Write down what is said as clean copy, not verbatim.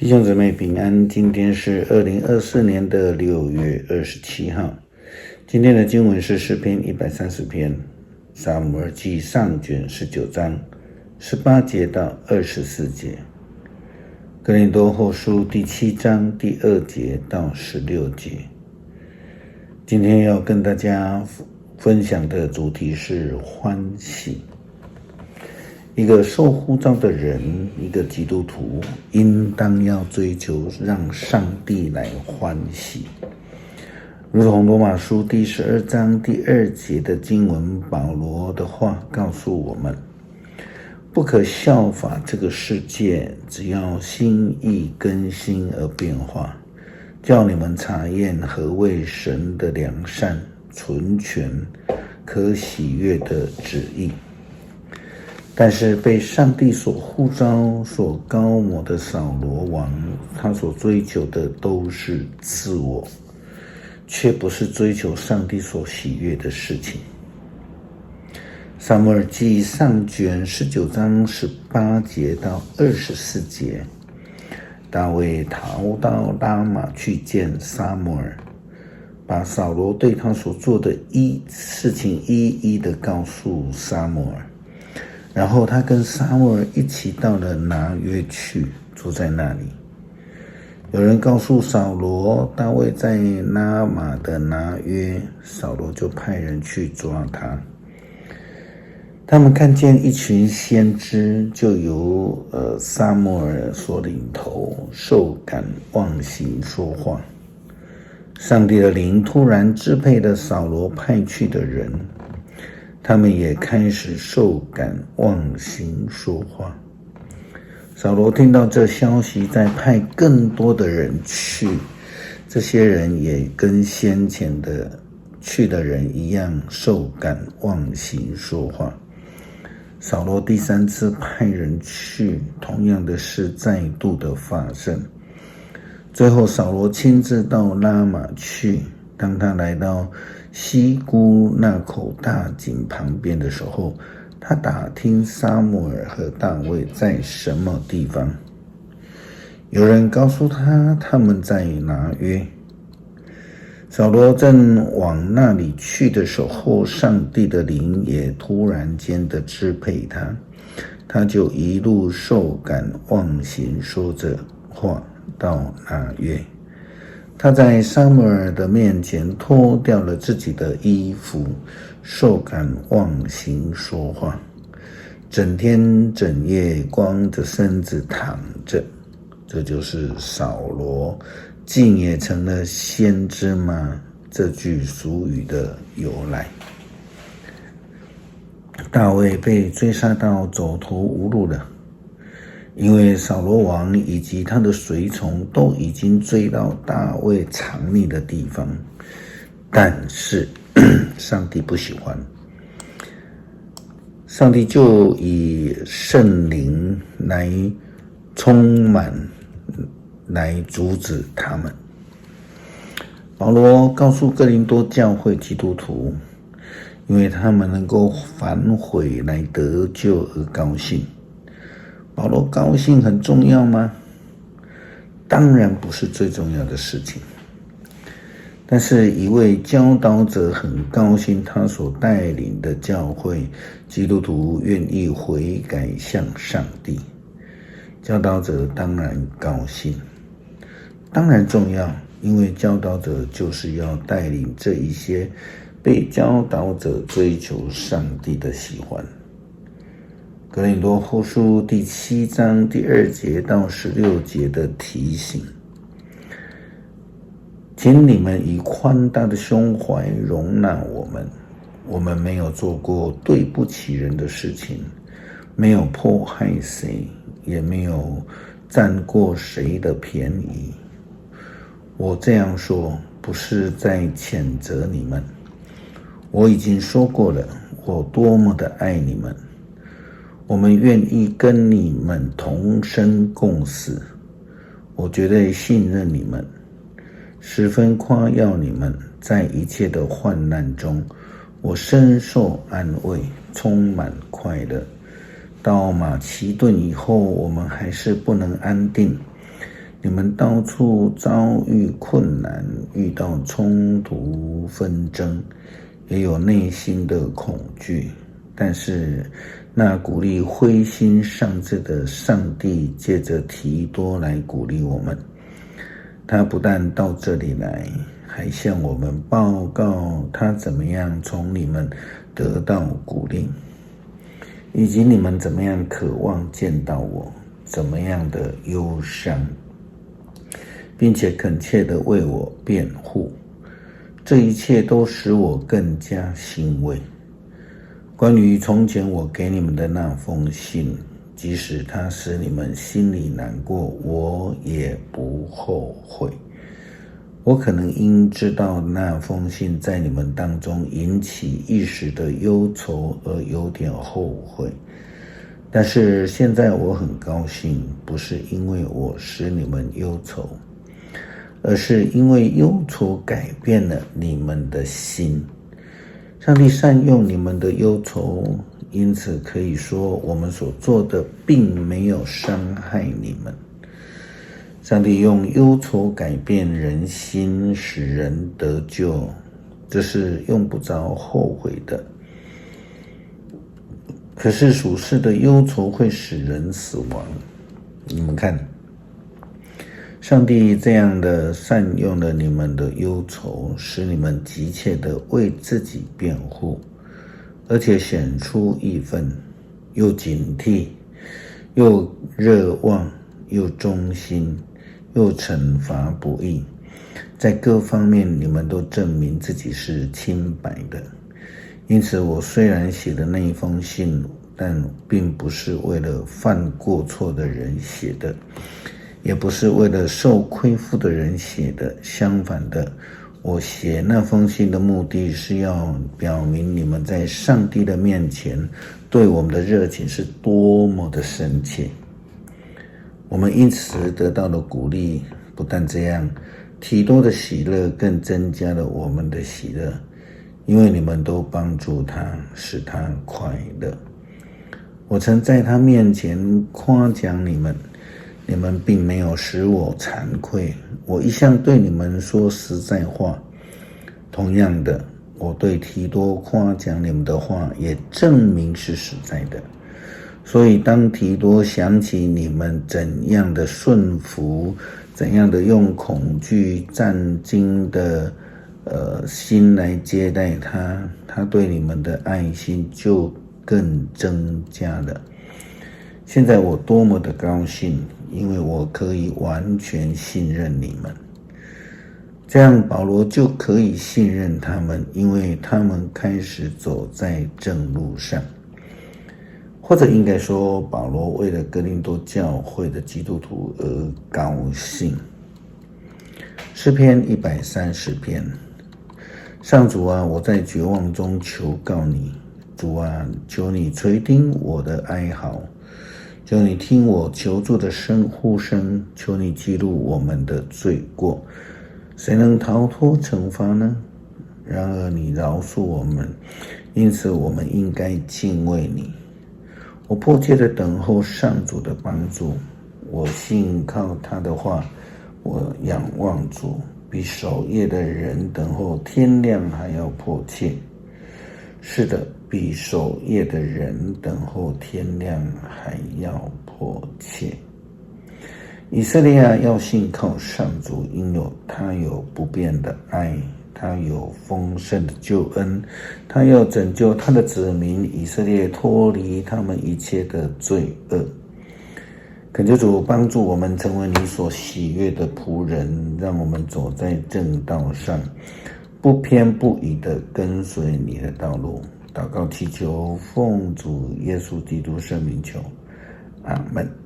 弟兄姊妹平安，今天是2024年的6月27号。今天的经文是诗篇130篇，撒母耳记上卷19章18节到24节，哥林多后书第7章第2节到16节。今天要跟大家分享的主题是欢喜。一个受呼召的人，一个基督徒，应当要追求让上帝来欢喜。如同罗马书第12章第2节的经文，保罗的话告诉我们，不可效法这个世界，只要心意更新而变化，叫你们察验何为神的良善、纯全、可喜悦的旨意。但是被上帝所呼召、所膏抹的扫罗王，他所追求的都是自我，却不是追求上帝所喜悦的事情。撒母耳记上卷19章18节到24节，大卫逃到拉玛去见撒母耳，把扫罗对他所做的事情一一的告诉撒母耳。然后他跟撒母耳一起到了拿约去，住在那里。有人告诉扫罗，大卫在拉玛的拿约，扫罗就派人去抓他。他们看见一群先知，就由撒母耳所领头，受感忘形说话。上帝的灵突然支配了扫罗派去的人，他们也开始受感忘形说话。扫罗听到这消息，再派更多的人去，这些人也跟先前的去的人一样，受感忘形说话。扫罗第3次派人去，同样的事再度的发生。最后扫罗亲自到拉玛去，当他来到西姑那口大井旁边的时候，他打听撒母耳和大卫在什么地方。有人告诉他，他们在拿约。扫罗正往那里去的时候，上帝的灵也突然间的支配他，他就一路受感忘形说着话到拿约。他在撒母耳的面前脱掉了自己的衣服，受感忘形说话，整天整夜光着身子躺着。这就是扫罗竟也成了先知吗？这句俗语的由来。大卫被追杀到走投无路了，因为扫罗王以及他的随从都已经追到大卫藏匿的地方，但是上帝不喜欢，上帝就以圣灵来充满，来阻止他们。保罗告诉哥林多教会基督徒，因为他们能够反悔来得救而高兴。保罗高兴很重要吗？当然不是最重要的事情。但是一位教导者很高兴他所带领的教会基督徒愿意悔改向上帝，教导者当然高兴，当然重要，因为教导者就是要带领这一些被教导者追求上帝的喜欢。哥林多后书第7章第2节到16节的提醒，请你们以宽大的胸怀容纳我们，我们没有做过对不起人的事情，没有迫害谁，也没有占过谁的便宜。我这样说不是在谴责你们，我已经说过了，我多么的爱你们，我们愿意跟你们同生共死，我绝对信任你们，十分夸耀你们，在一切的患难中，我深受安慰，充满快乐。到马其顿以后，我们还是不能安定，你们到处遭遇困难，遇到冲突纷争，也有内心的恐惧，但是那鼓励灰心丧志的上帝借着提多来鼓励我们。他不但到这里来，还向我们报告他怎么样从你们得到鼓励，以及你们怎么样渴望见到我，怎么样的忧伤，并且恳切地为我辩护。这一切都使我更加欣慰。关于从前我给你们的那封信，即使它使你们心里难过，我也不后悔。我可能因知道那封信在你们当中引起一时的忧愁而有点后悔，但是现在我很高兴，不是因为我使你们忧愁，而是因为忧愁改变了你们的心。上帝善用你们的忧愁，因此可以说我们所做的并没有伤害你们。上帝用忧愁改变人心，使人得救，这是用不着后悔的。可是属世的忧愁会使人死亡。你们看，上帝这样的善用了你们的忧愁，使你们急切地为自己辩护，而且显出义愤，又警惕，又热望，又忠心，又惩罚不义，在各方面你们都证明自己是清白的。因此我虽然写的那一封信，但并不是为了犯过错的人写的，也不是为了受亏负的人写的。相反的，我写那封信的目的是要表明你们在上帝的面前对我们的热情是多么的深切。我们因此得到了鼓励，不但这样，提多的喜乐更增加了我们的喜乐，因为你们都帮助他，使他快乐。我曾在他面前夸奖你们，你们并没有使我惭愧。我一向对你们说实在话，同样的，我对提多夸奖你们的话也证明是实在的。所以当提多想起你们怎样的顺服，怎样的用恐惧战惊的心来接待他，他对你们的爱心就更增加了。现在我多么的高兴，因为我可以完全信任你们。这样保罗就可以信任他们，因为他们开始走在正路上。或者应该说，保罗为了哥林多教会的基督徒而高兴。诗篇130篇，上主啊，我在绝望中求告你。主啊，求你垂听我的哀嚎，求你听我求助的呼声，求你记录我们的罪过。谁能逃脱惩罚呢？然而你饶恕我们，因此我们应该敬畏你。我迫切地等候上主的帮助，我信靠他的话，我仰望主，比守夜的人等候天亮还要迫切。是的，比守夜的人等候天亮还要迫切。以色列要信靠上主，因他有不变的爱，他有丰盛的救恩，他要拯救他的子民以色列脱离他们一切的罪恶。恳求主帮助我们成为你所喜悦的仆人，让我们走在正道上，不偏不倚地跟随你的道路。祷告祈求，奉主耶稣基督圣名求，阿们。